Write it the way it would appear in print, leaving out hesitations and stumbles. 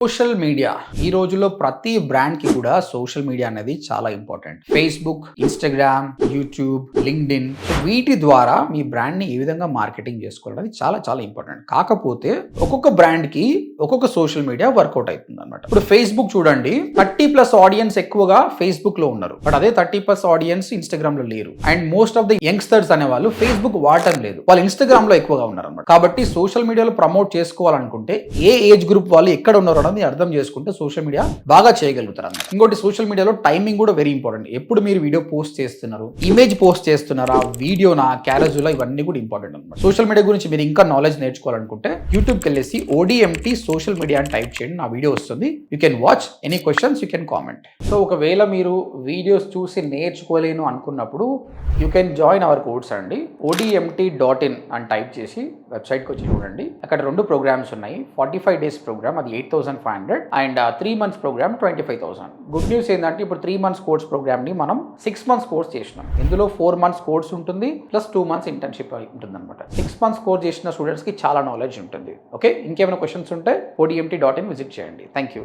Social media ఈ రోజుల్లో ప్రతి బ్రాండ్ కి కూడా సోషల్ మీడియా అనేది చాలా important. Facebook, Instagram, YouTube, LinkedIn, వీటి ద్వారా మీ బ్రాండ్ ని ఏ విధంగా మార్కెటింగ్ చేసుకోవాలనేది చాలా చాలా ఇంపార్టెంట్. కాకపోతే ఒక్కొక్క బ్రాండ్ కి ఒక్కొక్క సోషల్ మీడియా వర్కౌట్ అవుతుంది అనమాట. ఇప్పుడు ఫేస్బుక్ చూడండి, 30+ ఆడియన్స్ ఎక్కువగా ఫేస్బుక్ లో ఉన్నారు, బట్ అదే 30+ ఆడియన్స్ ఇన్స్టాగ్రామ్ లో లేరు. And most of the youngsters అనే వాళ్ళు ఫేస్బుక్ వాడటం లేదు, వాళ్ళు ఇన్స్టాగ్రామ్ లో ఎక్కువగా ఉన్నారు అనమాట. కాబట్టి సోషల్ మీడియాలో ప్రమోట్ చేసుకోవాలనుకుంటే ఏ ఏజ్ గ్రూప్ వాళ్ళు ఎక్కడ ఉన్నారు అర్థం చేసుకుంటే సోషల్ మీడియా బాగా చేయగలుగుతారు అన్నమాట. ఇంకోటి, సోషల్ మీడియాలో టైమింగ్ కూడా వెరీ ఇంపార్టెంట్. ఎప్పుడు మీరు వీడియో పోస్ట్ చేస్తున్నారు, ఇమేజ్ పోస్ట్ చేస్తున్నారా, వీడియోనా, క్యారజులా, ఇవన్నీ కూడా ఇంపార్టెంట్ అనమాట. సోషల్ మీడియా గురించి మీరు ఇంకా నాలెడ్జ్ నేర్చుకోవాలనుకుంటే యూట్యూబ్కి వెళ్ళేసి ODMT సోషల్ మీడియా అని టైప్ చేయండి, నా వీడియో వస్తుంది. You can watch, any questions you can comment. So ఒకవేళ మీరు వీడియోస్ చూసి నేర్చుకోలేను అనుకున్నప్పుడు you can join hour course అండి. ODMT.in అని టైప్ చేసి వెబ్సైట్కి వచ్చి చూడండి. అక్కడ 2 ప్రోగ్రామ్స్ ఉన్నాయి. 45 days ప్రోగ్రామ్, అది 8,500, and 3 months program 25,000. Good news ఏంటంటే ఇప్పుడు 3 months కోర్స్ ప్రోగ్రామ్ ని మనం 6 months కోర్స్ చేసినాం. ఇందులో 4 months కోర్స్ ఉంటుంది, ప్లస్ 2 months ఇంటర్న్షిప్ ఉంటుంది అనమాట. 6 months కోర్స్ చేసిన స్టూడెంట్స్ కి చాలా నాలెడ్జ్ ఉంటుంది. ఓకే, ఇంకేమైనా క్వశ్చన్స్ ఉంటే ODMT.in విజిట్ చేయండి. Thank you.